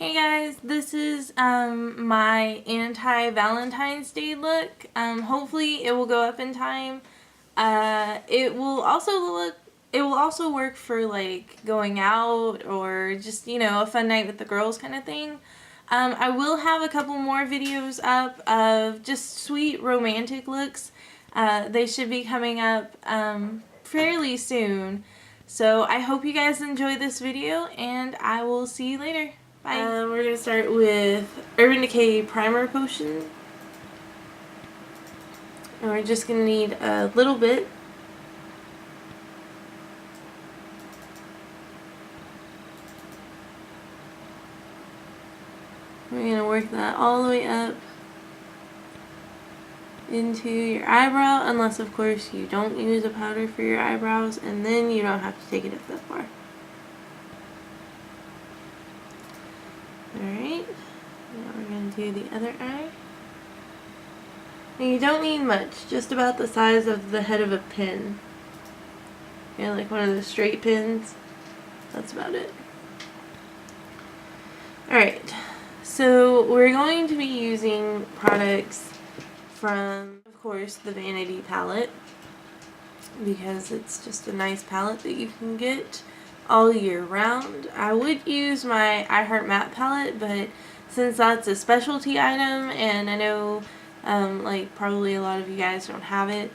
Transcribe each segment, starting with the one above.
Hey guys, this is my anti-Valentine's Day look. Hopefully it will go up in time. It will also work for like going out or just, a fun night with the girls kind of thing. I will have a couple more videos up of just sweet romantic looks. They should be coming up fairly soon. So I hope you guys enjoy this video, and I will see you later. Bye. We're going to start with Urban Decay Primer Potion. And we're just going to need a little bit. We're going to work that all the way up into your eyebrow, unless of course you don't use a powder for your eyebrows, and then you don't have to take it up that far. Alright, now we're going to do the other eye. And you don't need much, just about the size of the head of a pin. Like one of the straight pins. That's about it. Alright, so we're going to be using products from, of course, the Vanity palette, because it's just a nice palette that you can get all year round. I would use my I Heart Matte palette, but since that's a specialty item and I know like probably a lot of you guys don't have it,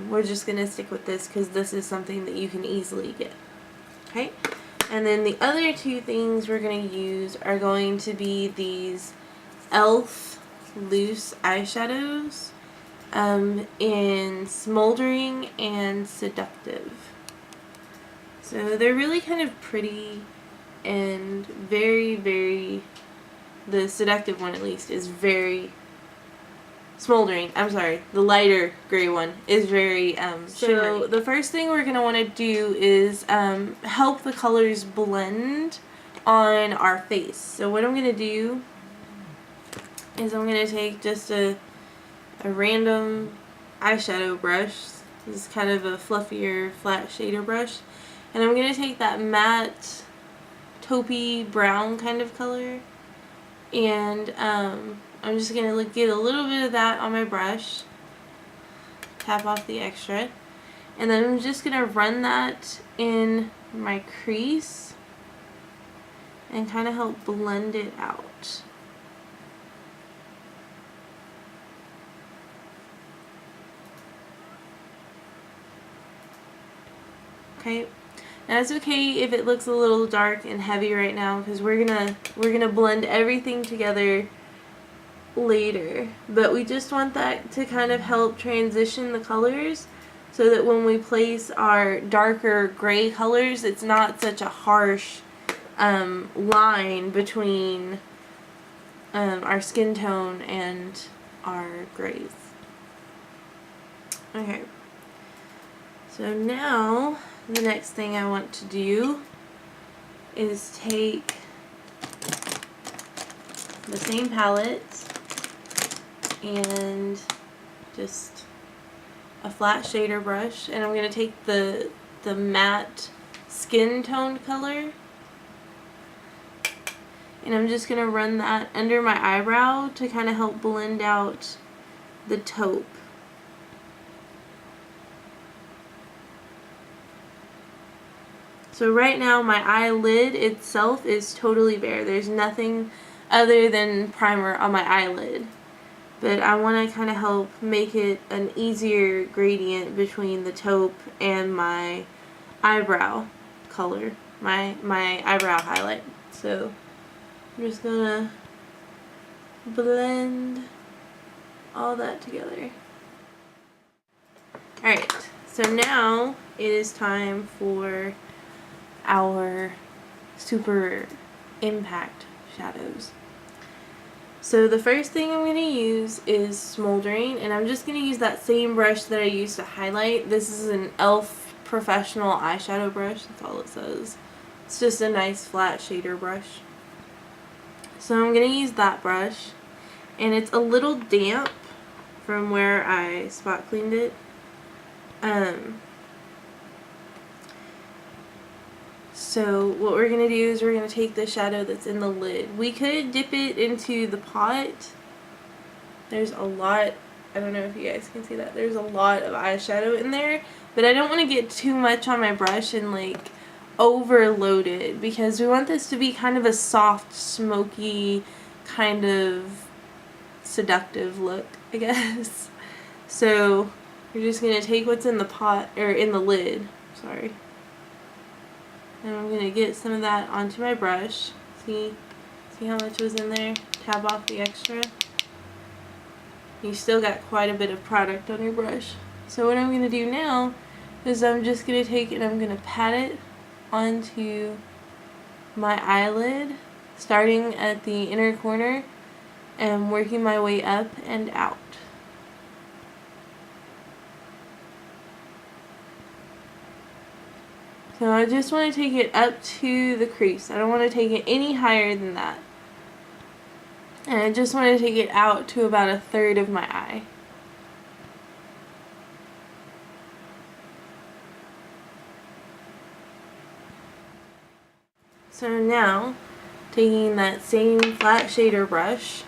we're just gonna stick with this because this is something that you can easily get. Okay, and then the other two things we're gonna use are going to be these e.l.f. loose eyeshadows in Smoldering and Seductive. So they're really kind of pretty and very, very, the Seductive one at least is very Smoldering. I'm sorry, the lighter gray one is very shimmery. So the first thing we're going to want to do is help the colors blend on our face. So what I'm going to do is I'm going to take just a random eyeshadow brush. This is kind of a fluffier flat shader brush. And I'm going to take that matte taupey brown kind of color, and I'm just going to get a little bit of that on my brush, tap off the extra, and then I'm just going to run that in my crease and kind of help blend it out. Okay. Now it's okay if it looks a little dark and heavy right now, because we're gonna blend everything together later. But we just want that to kind of help transition the colors, so that when we place our darker gray colors, it's not such a harsh line between our skin tone and our grays. Okay. So now the next thing I want to do is take the same palette and just a flat shader brush, and I'm going to take the matte skin toned color, and I'm just going to run that under my eyebrow to kind of help blend out the taupe. So right now my eyelid itself is totally bare. There's nothing other than primer on my eyelid. But I want to kind of help make it an easier gradient between the taupe and my eyebrow color, my eyebrow highlight. So I'm just gonna blend all that together. Alright, so now it is time for our super impact shadows. So the first thing I'm going to use is Smoldering, and I'm just going to use that same brush that I used to highlight. This is an e.l.f. professional eyeshadow brush, that's all it says. It's just a nice flat shader brush. So I'm going to use that brush, and it's a little damp from where I spot cleaned it. So what we're going to do is we're going to take the shadow that's in the lid. We could dip it into the pot. There's a lot, I don't know if you guys can see that, there's a lot of eyeshadow in there, but I don't want to get too much on my brush and like overload it, because we want this to be kind of a soft, smoky, kind of seductive look, I guess. So you're just going to take what's in the pot, or in the lid, sorry. And I'm going to get some of that onto my brush. See how much was in there? Tab off the extra. You still got quite a bit of product on your brush. So what I'm going to do now is I'm just going to take and I'm going to pat it onto my eyelid, starting at the inner corner and working my way up and out. So I just want to take it up to the crease. I don't want to take it any higher than that. And I just want to take it out to about 1/3 of my eye. So now, taking that same flat shader brush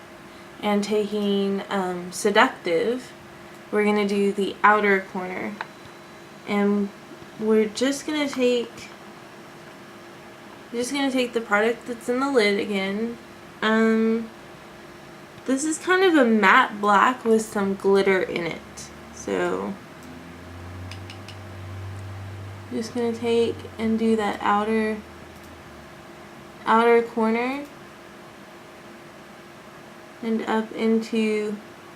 and taking Seductive, we're going to do the outer corner. And we're just going to take the product that's in the lid again. This is kind of a matte black with some glitter in it. So I'm just going to take and do that outer corner and up into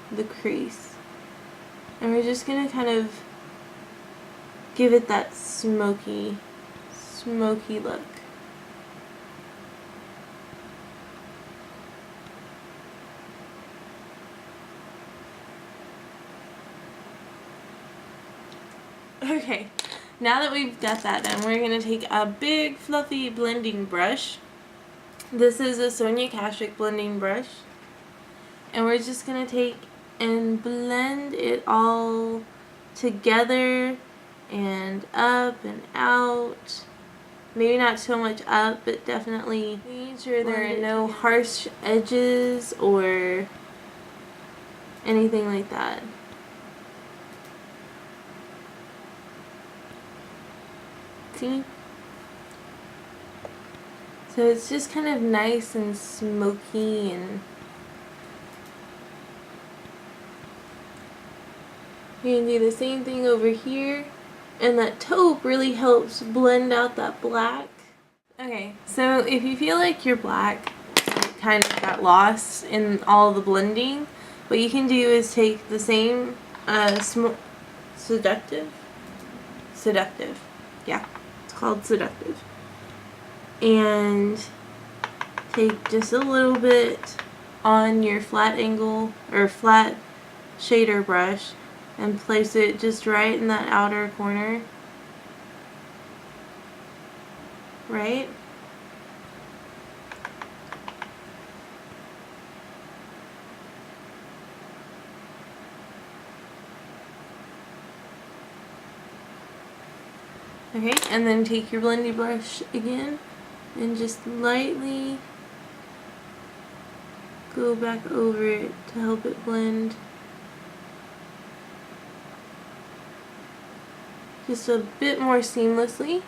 the crease. And we're just going to kind of give it that smoky look. Okay, now that we've got that done, we're going to take a big fluffy blending brush. This is a Sonia Kashuk blending brush. And we're just going to take and blend it all together and up and out. Maybe not so much up, but definitely making sure there are no harsh edges or anything like that. See? So it's just kind of nice and smoky, and you can do the same thing over here, and that taupe really helps blend out that black. Okay, so if you feel like your black kind of got lost in all the blending, what you can do is take the same Seductive, yeah, it's called Seductive, and take just a little bit on your flat angle or flat shader brush and place it just right in that outer corner, right? Okay, and then take your blending brush again and just lightly go back over it to help it blend just a bit more seamlessly.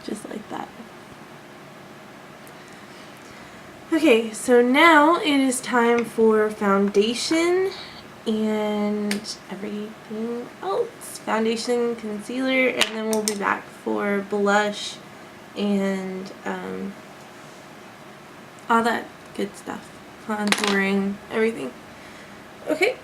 Just like that. Okay, so now it is time for foundation and everything else. Foundation, concealer, and then we'll be back for blush and all that good stuff. Contouring, everything. Okay,